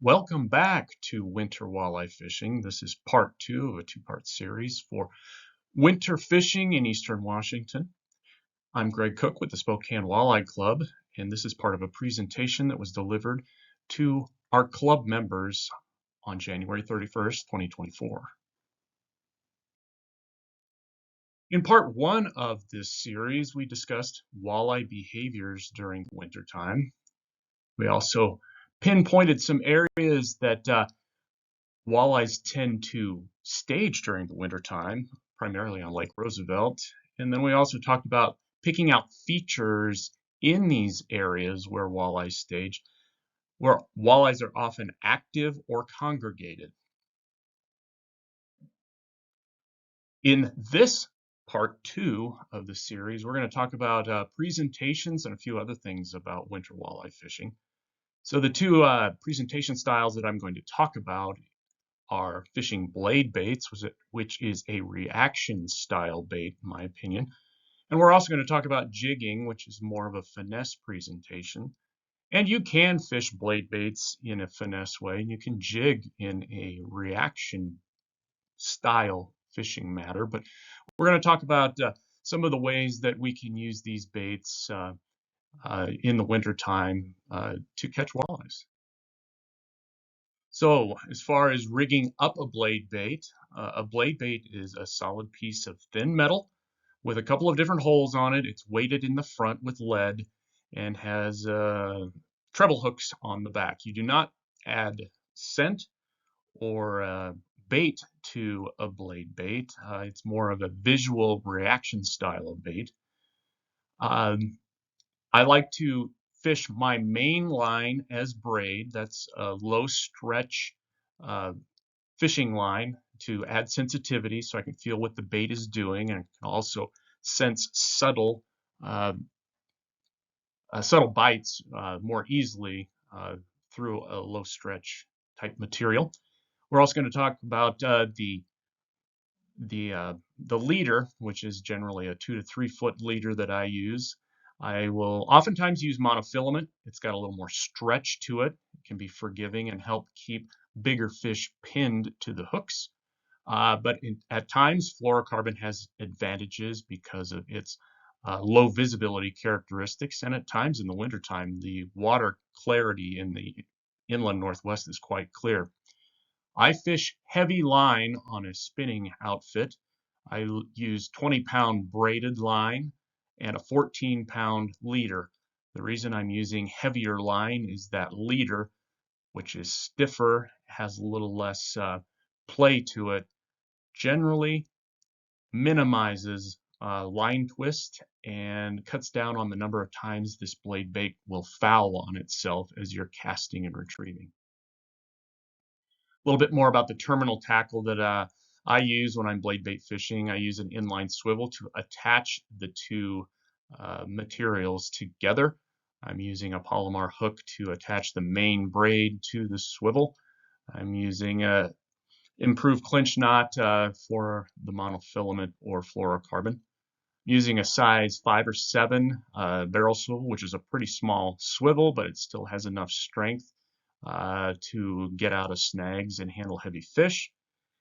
Welcome back to Winter Walleye Fishing. This is part two of a two-part series for winter fishing in Eastern Washington. I'm Greg Cook with the Spokane Walleye Club, and this is part of a presentation that was delivered to our club members on January 31st, 2024. In part one of this series, we discussed walleye behaviors during the wintertime. We also pinpointed some areas that walleyes tend to stage during the wintertime, primarily on Lake Roosevelt. And then we also talked about picking out features in these areas where walleyes stage, where walleyes are often active or congregated. In this part two of the series, we're going to talk about presentations and a few other things about winter walleye fishing. So the two presentation styles that I'm going to talk about are fishing blade baits, which is a reaction style bait, in my opinion. And we're also going to talk about jigging, which is more of a finesse presentation. And you can fish blade baits in a finesse way, and you can jig in a reaction style fishing matter. But we're going to talk about some of the ways that we can use these baits in the wintertime to catch walleyes. So as far as rigging up a blade bait is a solid piece of thin metal with a couple of different holes on it. It's weighted in the front with lead and has treble hooks on the back. You do not add scent or bait to a blade bait. It's more of a visual reaction style of bait. I like to fish my main line as braid. That's a low stretch fishing line to add sensitivity so I can feel what the bait is doing, and can also sense subtle bites more easily through a low stretch type material. We're also going to talk about the leader, which is generally a 2 to 3 foot leader that I use. I will oftentimes use monofilament. It's got a little more stretch to it. It can be forgiving and help keep bigger fish pinned to the hooks. But at times, fluorocarbon has advantages because of its low visibility characteristics. And at times in the wintertime, the water clarity in the inland Northwest is quite clear. I fish heavy line on a spinning outfit. I use 20-pound braided line and a 14-pound leader. The reason I'm using heavier line is that leader, which is stiffer, has a little less play to it, generally minimizes line twist and cuts down on the number of times this blade bait will foul on itself as you're casting and retrieving. A little bit more about the terminal tackle that I use when I'm blade bait fishing. I use an inline swivel to attach the two materials together. I'm using a Palomar hook to attach the main braid to the swivel. I'm using a improved clinch knot for the monofilament or fluorocarbon. Using a size 5 or 7 barrel swivel, which is a pretty small swivel, but it still has enough strength to get out of snags and handle heavy fish.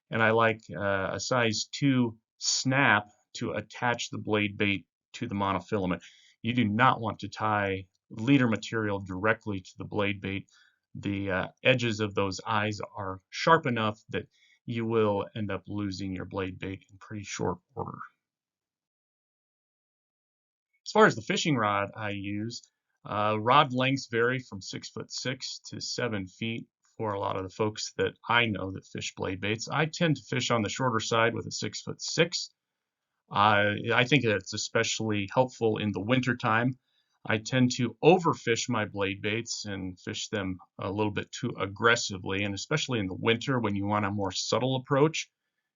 And I like a size 2 snap to attach the blade bait to the monofilament. You do not want to tie leader material directly to the blade bait. The edges of those eyes are sharp enough that you will end up losing your blade bait in pretty short order. As far as the fishing rod I use, rod lengths vary from 6'6" to 7 feet for a lot of the folks that I know that fish blade baits. I tend to fish on the shorter side with a 6'6". I think that it's especially helpful in the winter time. I tend to overfish my blade baits and fish them a little bit too aggressively, and especially in the winter when you want a more subtle approach,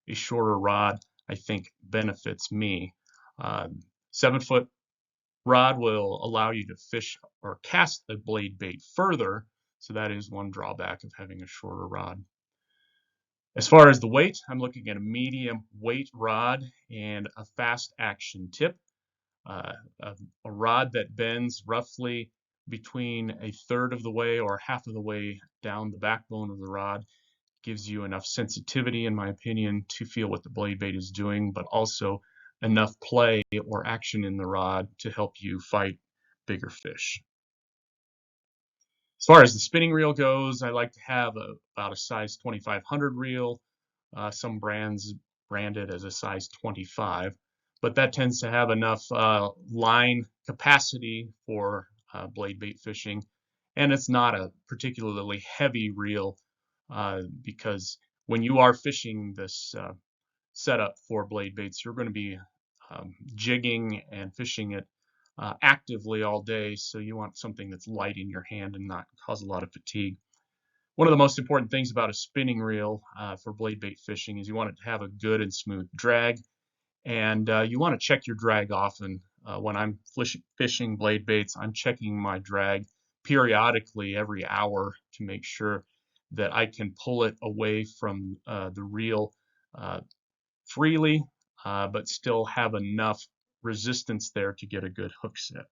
a shorter rod I think benefits me. 7-foot rod will allow you to fish or cast the blade bait further, so that is one drawback of having a shorter rod. As far as the weight, I'm looking at a medium weight rod and a fast action tip. A rod that bends roughly between a third of the way or half of the way down the backbone of the rod gives you enough sensitivity, in my opinion, to feel what the blade bait is doing, but also enough play or action in the rod to help you fight bigger fish. As far as the spinning reel goes, I like to have about a size 2500 reel. Some brands brand it as a size 25, but that tends to have enough line capacity for blade bait fishing, and it's not a particularly heavy reel because when you are fishing this setup for blade baits, you're going to be jigging and fishing it actively all day, so you want something that's light in your hand and not cause a lot of fatigue. One of the most important things about a spinning reel for blade bait fishing is you want it to have a good and smooth drag, and you want to check your drag often. When I'm fishing blade baits, I'm checking my drag periodically every hour to make sure that I can pull it away from the reel freely, but still have enough resistance there to get a good hook set.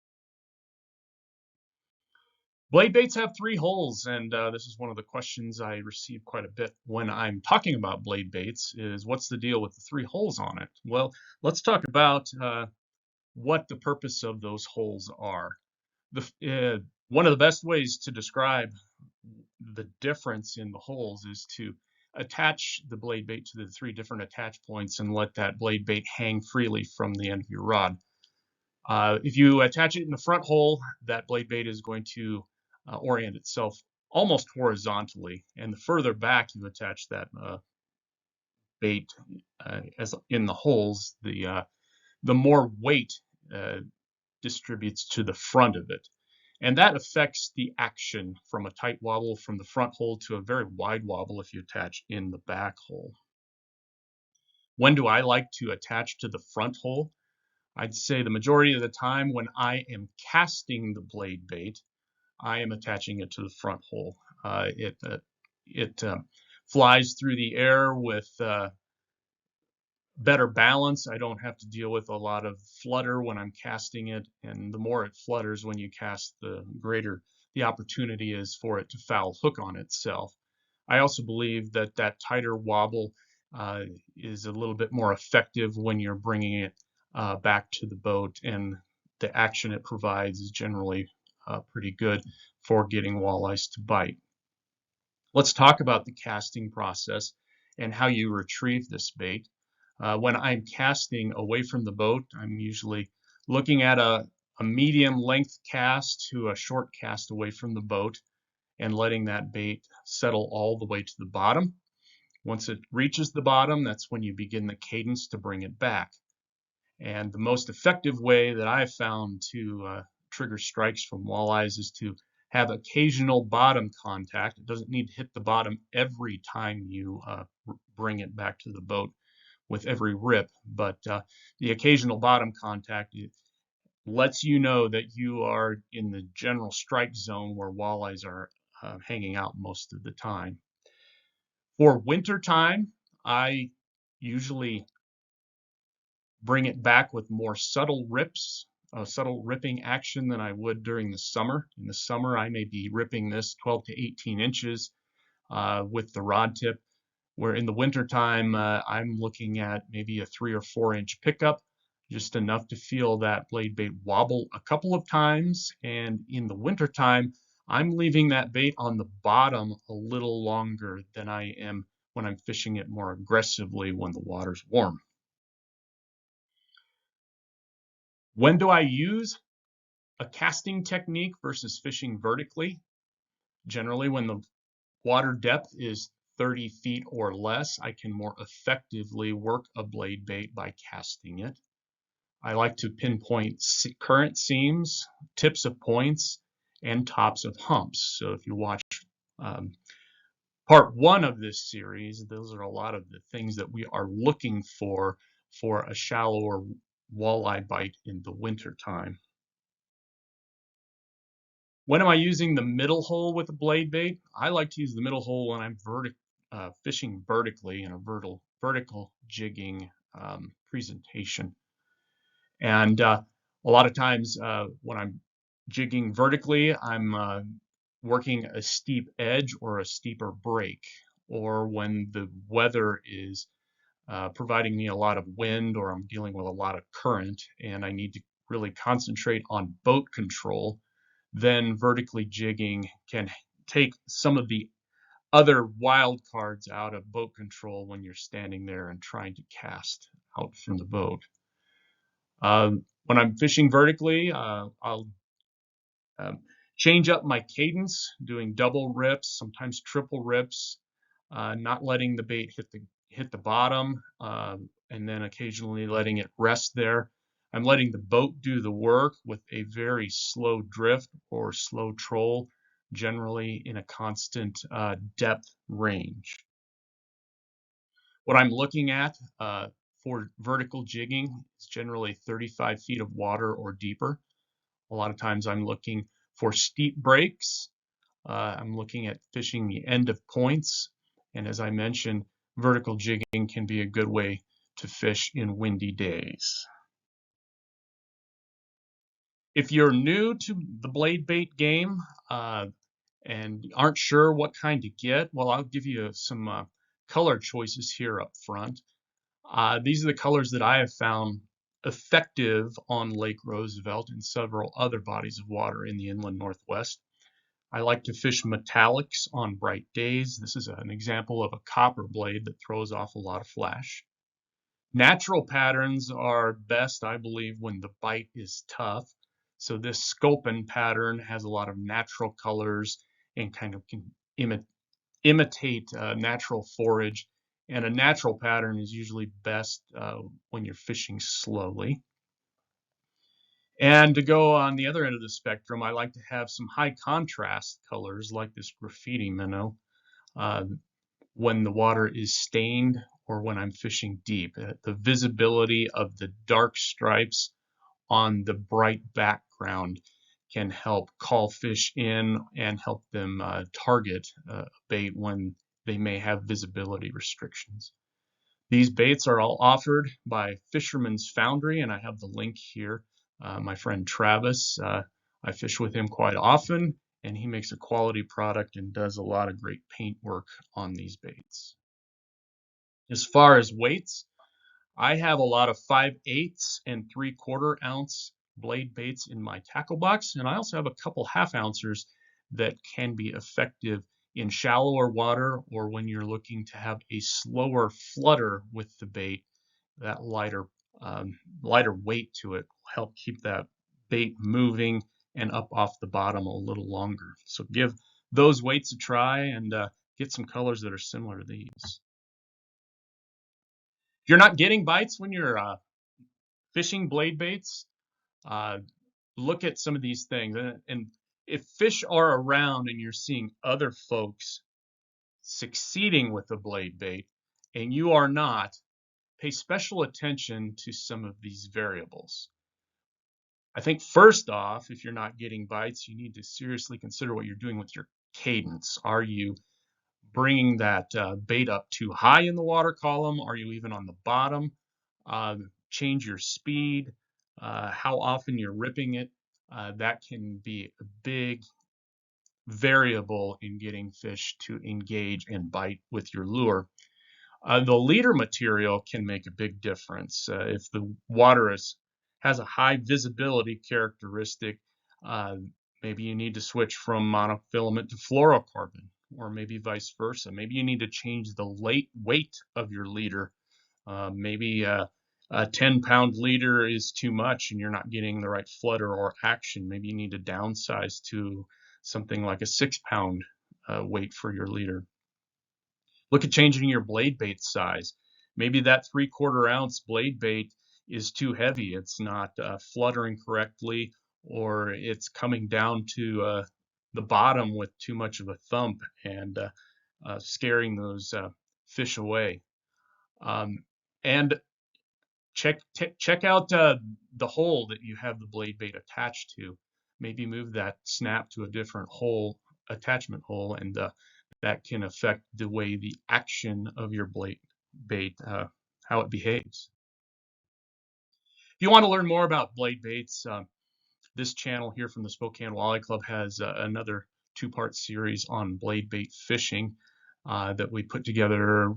Blade baits have 3 holes, and this is one of the questions I receive quite a bit when I'm talking about blade baits is what's the deal with the 3 holes on it? Well, let's talk about what the purpose of those holes are. One of the best ways to describe the difference in the holes is to attach the blade bait to the 3 different attach points and let that blade bait hang freely from the end of your rod. If you attach it in the front hole, that blade bait is going to orient itself almost horizontally, and the further back you attach that bait as in the holes, the more weight distributes to the front of it. And that affects the action from a tight wobble from the front hole to a very wide wobble if you attach in the back hole. When do I like to attach to the front hole? I'd say the majority of the time when I am casting the blade bait, I am attaching it to the front hole. It flies through the air with better balance. I don't have to deal with a lot of flutter when I'm casting it, and the more it flutters when you cast, the greater the opportunity is for it to foul hook on itself. I also believe that that tighter wobble is a little bit more effective when you're bringing it back to the boat, and the action it provides is generally pretty good for getting walleyes to bite. Let's talk about the casting process and how you retrieve this bait. When I'm casting away from the boat, I'm usually looking at a medium length cast to a short cast away from the boat and letting that bait settle all the way to the bottom. Once it reaches the bottom, that's when you begin the cadence to bring it back. And the most effective way that I've found to trigger strikes from walleyes is to have occasional bottom contact. It doesn't need to hit the bottom every time you bring it back to the boat with every rip, but the occasional bottom contact lets you know that you are in the general strike zone where walleyes are hanging out most of the time. For winter time, I usually bring it back with more subtle rips, subtle ripping action than I would during the summer. In the summer, I may be ripping this 12 to 18 inches with the rod tip, where in the wintertime, I'm looking at maybe a 3 or 4 inch pickup, just enough to feel that blade bait wobble a couple of times. And in the wintertime, I'm leaving that bait on the bottom a little longer than I am when I'm fishing it more aggressively when the water's warm. When do I use a casting technique versus fishing vertically? Generally, when the water depth is 30 feet or less, I can more effectively work a blade bait by casting it. I like to pinpoint current seams, tips of points, and tops of humps. So if you watch part 1 of this series, those are a lot of the things that we are looking for a shallower walleye bite in the winter time. When am I using the middle hole with a blade bait? I like to use the middle hole when I'm fishing vertically in a vertical jigging presentation. And a lot of times when I'm Jigging vertically, I'm working a steep edge or a steeper break, or when the weather is providing me a lot of wind or I'm dealing with a lot of current and I need to really concentrate on boat control, then vertically jigging can take some of the other wild cards out of boat control when you're standing there and trying to cast out from the boat. When I'm fishing vertically, I'll um, change up my cadence, doing double rips, sometimes triple rips, not letting the bait hit the bottom, and then occasionally letting it rest there. I'm letting the boat do the work with a very slow drift or slow troll, generally in a constant depth range. What I'm looking at for vertical jigging is generally 35 feet of water or deeper. A lot of times I'm looking for steep breaks. I'm looking at fishing the end of points. And as I mentioned, vertical jigging can be a good way to fish in windy days. If you're new to the blade bait game and aren't sure what kind to get, well, I'll give you some color choices here up front. These are the colors that I have found effective on Lake Roosevelt and several other bodies of water in the inland Northwest. I like to fish metallics on bright days. This is an example of a copper blade that throws off a lot of flash. Natural patterns are best, I believe, when the bite is tough. So this sculpin pattern has a lot of natural colors and kind of can imitate natural forage. And a natural pattern is usually best when you're fishing slowly. And to go on the other end of the spectrum, I like to have some high contrast colors like this graffiti minnow uh, when the water is stained or when I'm fishing deep. The visibility of the dark stripes on the bright background can help call fish in and help them target bait when they may have visibility restrictions. These baits are all offered by Fisherman's Foundry, and I have the link here. My friend Travis, I fish with him quite often, and he makes a quality product and does a lot of great paint work on these baits. As far as weights, I have a lot of 5/8 and 3/4 ounce blade baits in my tackle box, and I also have a couple half ouncers that can be effective in shallower water or when you're looking to have a slower flutter with the bait. That lighter weight to it will help keep that bait moving and up off the bottom a little longer. So give those weights a try and get some colors that are similar to these. If you're not getting bites when you're fishing blade baits, uh, look at some of these things. And if fish are around and you're seeing other folks succeeding with the blade bait and you are not, pay special attention to some of these variables. I think first off, if you're not getting bites, you need to seriously consider what you're doing with your cadence. Are you bringing that bait up too high in the water column? Are you even on the bottom? Change your speed, how often you're ripping it. That can be a big variable in getting fish to engage and bite with your lure. The leader material can make a big difference. If the water has a high visibility characteristic, uh, maybe you need to switch from monofilament to fluorocarbon, or maybe vice versa. Maybe you need to change the weight of your leader. Maybe a 10-pound leader is too much and you're not getting the right flutter or action. Maybe you need to downsize to something like a 6-pound weight for your leader. Look at changing your blade bait size. Maybe that 3/4 ounce blade bait is too heavy. It's not fluttering correctly, or it's coming down to the bottom with too much of a thump and scaring those fish away. Um, and check out the hole that you have the blade bait attached to. Maybe move that snap to a different hole, attachment hole, and that can affect the way the action of your blade bait, how it behaves. If you want to learn more about blade baits, this channel here from the Spokane Walleye Club has another two-part series on blade bait fishing that we put together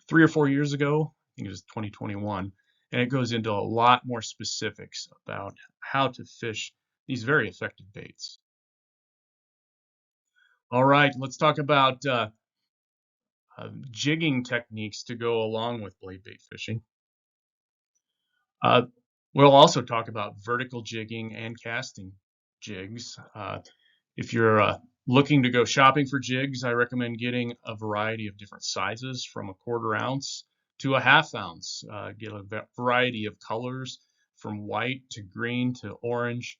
3 or 4 years ago. I think it was 2021. And it goes into a lot more specifics about how to fish these very effective baits. All right, let's talk about jigging techniques to go along with blade bait fishing. Uh, we'll also talk about vertical jigging and casting jigs. If you're looking to go shopping for jigs, I recommend getting a variety of different sizes from a 1/4 ounce to a 1/2 ounce. Get a variety of colors from white to green to orange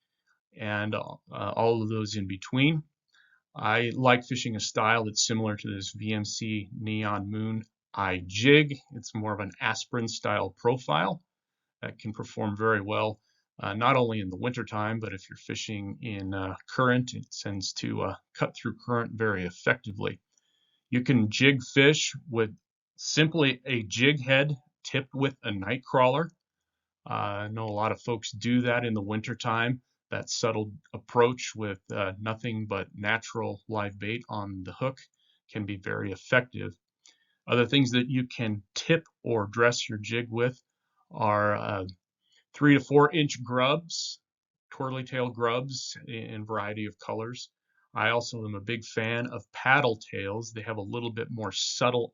and all of those in between. I like fishing a style that's similar to this VMC Neon Moon Eye jig. It's more of an aspirin style profile that can perform very well, not only in the wintertime, but if you're fishing in current, it tends to cut through current very effectively. You can jig fish with simply a jig head tipped with a night crawler. I know a lot of folks do that in the wintertime. That subtle approach with nothing but natural live bait on the hook can be very effective. Other things that you can tip or dress your jig with are 3 to 4 inch grubs, twirly tail grubs in a variety of colors. I also am a big fan of paddle tails. They have a little bit more subtle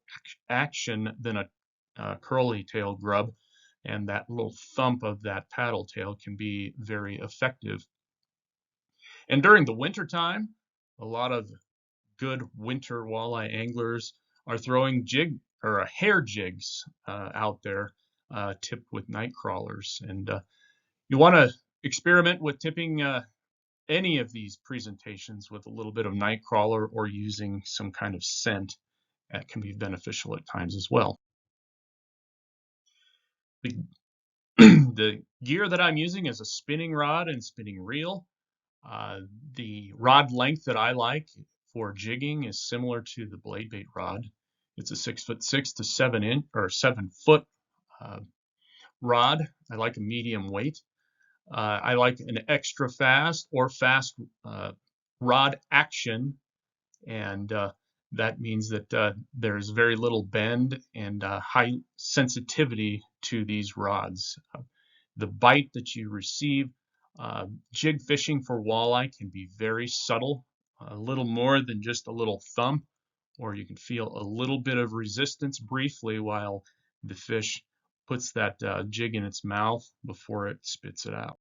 action than a curly tail grub, and that little thump of that paddle tail can be very effective. And during the winter time, a lot of good winter walleye anglers are throwing jig or hair jigs out there tipped with night crawlers. And you want to experiment with tipping any of these presentations with a little bit of night crawler or using some kind of scent. That can be beneficial at times as well. The, the gear that I'm using is a spinning rod and spinning reel. The rod length that I like for jigging is similar to the blade bait rod. It's a 6'6" to 7 foot rod. I like a medium weight. I like an extra fast or fast rod action, and that means that there's very little bend and high sensitivity to these rods. The bite that you receive, jig fishing for walleye can be very subtle, a little more than just a little thump, or you can feel a little bit of resistance briefly while the fish puts that jig in its mouth before it spits it out.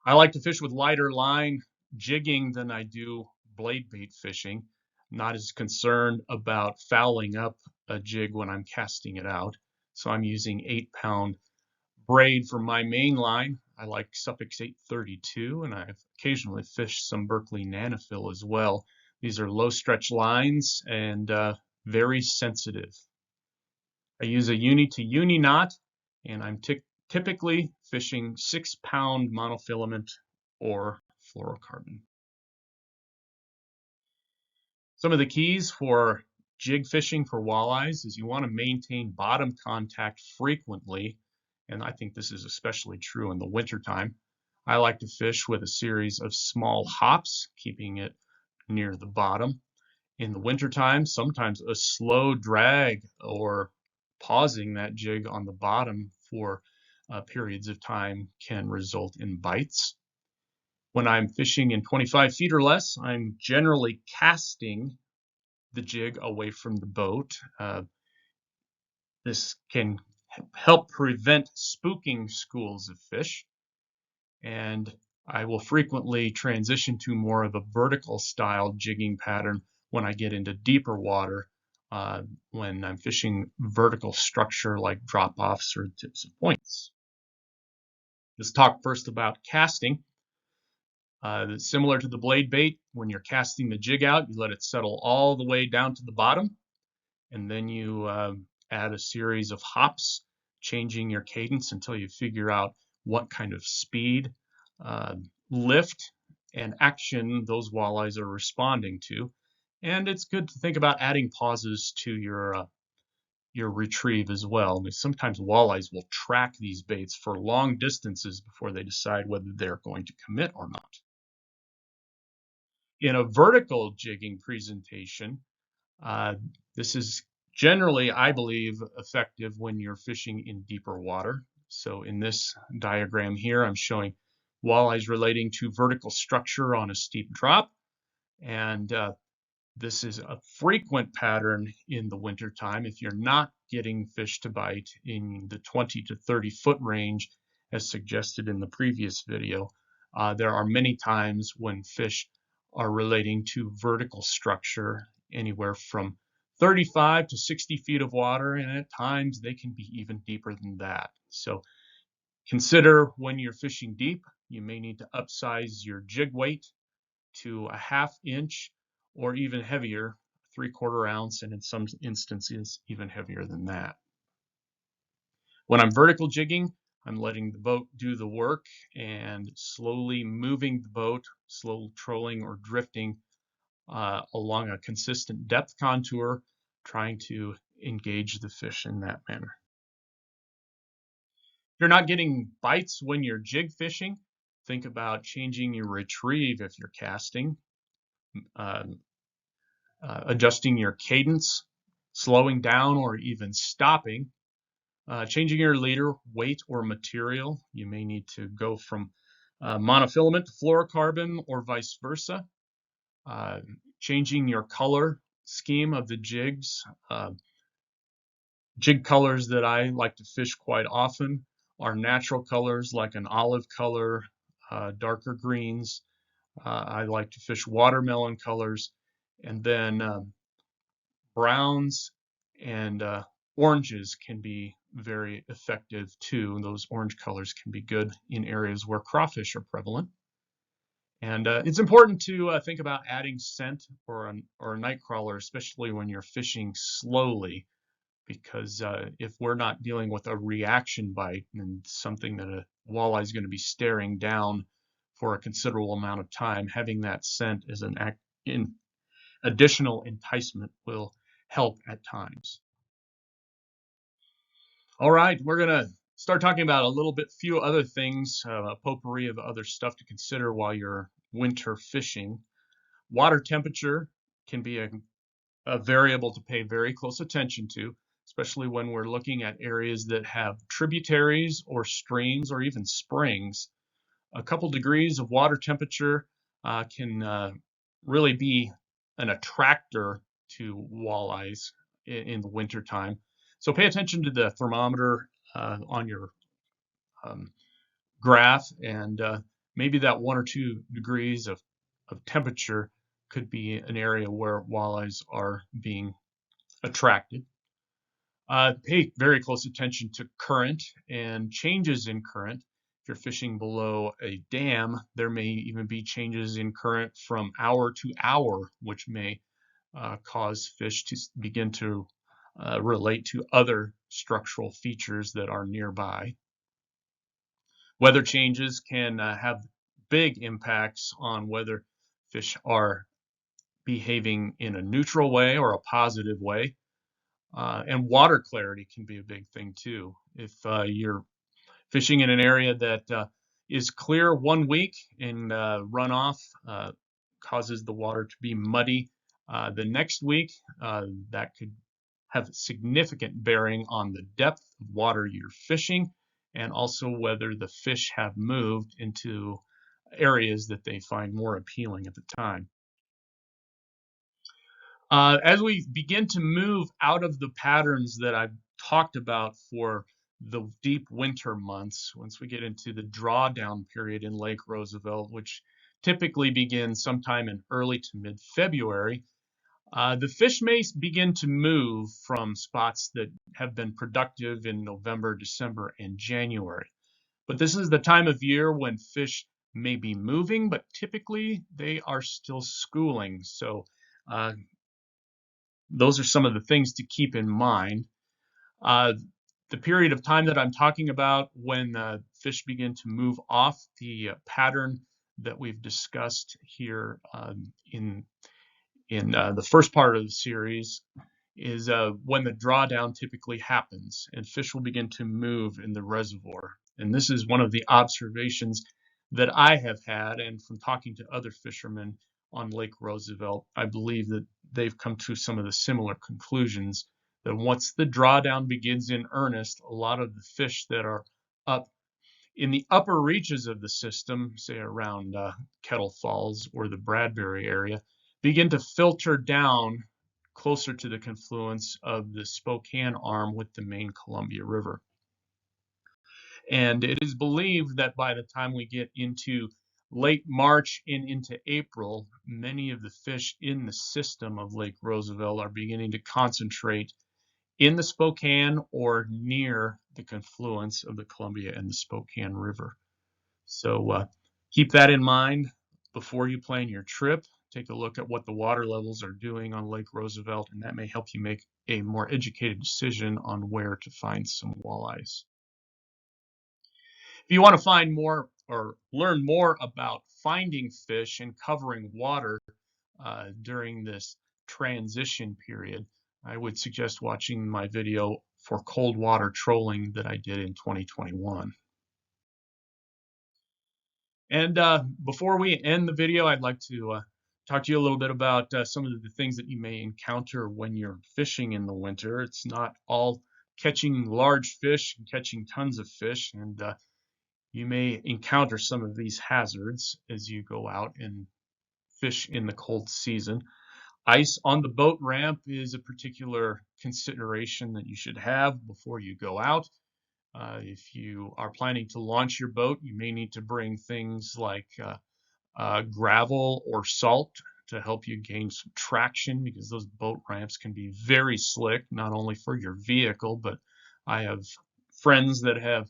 I like to fish with lighter line jigging than I do blade bait fishing. I'm not as concerned about fouling up a jig when I'm casting it out. So I'm using 8-pound braid for my main line. I like Suffix 832, and I've occasionally fished some Berkeley Nanofill as well. These are low stretch lines and very sensitive. I use a uni to uni knot, and I'm typically fishing 6-pound monofilament or fluorocarbon. Some of the keys for jig fishing for walleyes is you want to maintain bottom contact frequently, and I think this is especially true in the wintertime. I like to fish with a series of small hops, keeping it near the bottom. In the wintertime, sometimes a slow drag or pausing that jig on the bottom for periods of time can result in bites. When I'm fishing in 25 feet or less, I'm generally casting the jig away from the boat. This can help prevent spooking schools of fish, and I will frequently transition to more of a vertical style jigging pattern when I get into deeper water, when I'm fishing vertical structure like drop-offs or tips of points. Let's talk first about casting. Similar to the blade bait, when you're casting the jig out, you let it settle all the way down to the bottom, and then you add a series of hops, changing your cadence until you figure out what kind of speed, lift, and action those walleyes are responding to. And it's good to think about adding pauses to your retrieve as well. And sometimes walleyes will track these baits for long distances before they decide whether they're going to commit or not. In a vertical jigging presentation, this is generally, I believe, effective when you're fishing in deeper water. So in this diagram here, I'm showing walleyes relating to vertical structure on a steep drop. And this is a frequent pattern in the wintertime. If you're not getting fish to bite in the 20 to 30 foot range, as suggested in the previous video, there are many times when fish are relating to vertical structure, anywhere from 35 to 60 feet of water, and at times they can be even deeper than that. So consider when you're fishing deep, you may need to upsize your jig weight to a ½ inch or even heavier, 3/4 ounce, and in some instances even heavier than that. When I'm vertical jigging, I'm letting the boat do the work and slowly moving the boat, slow trolling or drifting along a consistent depth contour, trying to engage the fish in that manner. If you're not getting bites when you're jig fishing, think about changing your retrieve if you're casting, adjusting your cadence, slowing down or even stopping, changing your leader, weight, or material. You may need to go from monofilament to fluorocarbon or vice versa. Changing your color scheme of the jigs. Jig colors that I like to fish quite often are natural colors like an olive color, darker greens. I like to fish watermelon colors, and then browns and oranges can be very effective too. Those orange colors can be good in areas where crawfish are prevalent. And it's important to think about adding scent or a night crawler, especially when you're fishing slowly, because if we're not dealing with a reaction bite and something that a walleye is going to be staring down for a considerable amount of time, having that scent as an additional enticement will help at times. All right, we're going to start talking about a few other things, a potpourri of other stuff to consider while you're winter fishing. Water temperature can be a variable to pay very close attention to, especially when we're looking at areas that have tributaries or streams or even springs. A couple degrees of water temperature can really be an attractor to walleyes in the wintertime. So pay attention to the thermometer on your graph, and maybe that 1 or 2 degrees of temperature could be an area where walleyes are being attracted. Pay very close attention to current and changes in current. If you're fishing below a dam, there may even be changes in current from hour to hour, which may cause fish to begin to relate to other structural features that are nearby. Weather changes can have big impacts on whether fish are behaving in a neutral way or a positive way. And water clarity can be a big thing too. If you're fishing in an area that is clear 1 week and runoff causes the water to be muddy the next week, that could have significant bearing on the depth of water you're fishing and also whether the fish have moved into areas that they find more appealing at the time. As we begin to move out of the patterns that I've talked about for the deep winter months, once we get into the drawdown period in Lake Roosevelt, which typically begins sometime in early to mid-February, the fish may begin to move from spots that have been productive in November, December, and January. But this is the time of year when fish may be moving, but typically they are still schooling. So those are some of the things to keep in mind. The period of time that I'm talking about when fish begin to move off the pattern that we've discussed here in the first part of the series is when the drawdown typically happens and fish will begin to move in the reservoir. And this is one of the observations that I have had, and from talking to other fishermen on Lake Roosevelt, I believe that they've come to some of the similar conclusions that once the drawdown begins in earnest, a lot of the fish that are up in the upper reaches of the system, say around Kettle Falls or the Bradbury area, begin to filter down closer to the confluence of the Spokane arm with the main Columbia River. And it is believed that by the time we get into late March and into April, many of the fish in the system of Lake Roosevelt are beginning to concentrate in the Spokane or near the confluence of the Columbia and the Spokane River. So keep that in mind before you plan your trip. Take a look at what the water levels are doing on Lake Roosevelt, and that may help you make a more educated decision on where to find some walleyes. If you want to find more or learn more about finding fish and covering water during this transition period, I would suggest watching my video for cold water trolling that I did in 2021. And before we end the video, I'd like to talk to you a little bit about some of the things that you may encounter when you're fishing in the winter. It's not all catching large fish and catching tons of fish, and you may encounter some of these hazards as you go out and fish in the cold season. Ice on the boat ramp is a particular consideration that you should have before you go out. If you are planning to launch your boat, you may need to bring things like gravel or salt to help you gain some traction, because those boat ramps can be very slick, not only for your vehicle, but I have friends that have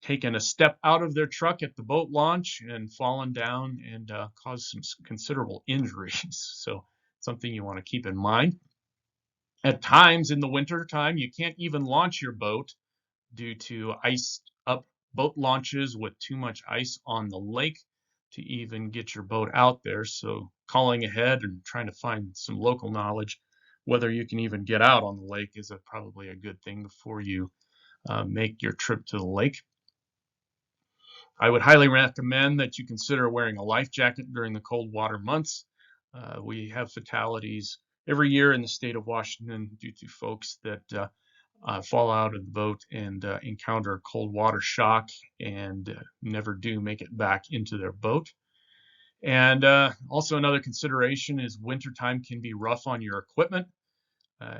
taken a step out of their truck at the boat launch and fallen down and caused some considerable injuries. So something you want to keep in mind. At times in the winter time, you can't even launch your boat due to iced up boat launches with too much ice on the lake to even get your boat out there. So calling ahead and trying to find some local knowledge whether you can even get out on the lake is probably a good thing before you make your trip to the lake. I would highly recommend that you consider wearing a life jacket during the cold water months. We have fatalities every year in the state of Washington due to folks that fall out of the boat and encounter cold water shock and never do make it back into their boat. And also another consideration is wintertime can be rough on your equipment.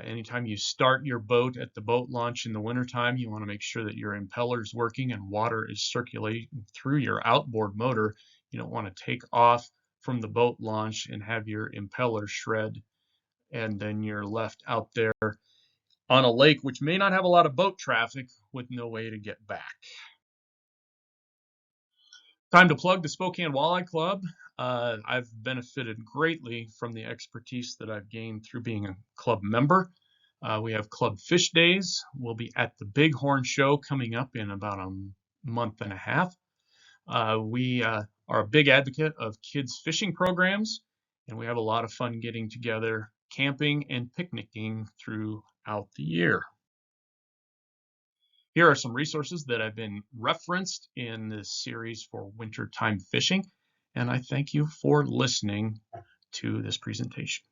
Anytime you start your boat at the boat launch in the wintertime, you want to make sure that your impeller is working and water is circulating through your outboard motor. You don't want to take off from the boat launch and have your impeller shred, and then you're left out there on a lake which may not have a lot of boat traffic with no way to get back. Time to plug the Spokane Walleye Club. I've benefited greatly from the expertise that I've gained through being a club member. We have club fish days. We'll be at the Bighorn Show coming up in about a month and a half. We are a big advocate of kids fishing programs, and we have a lot of fun getting together, camping and picnicking throughout the year. Here are some resources that have been referenced in this series for wintertime fishing, and I thank you for listening to this presentation.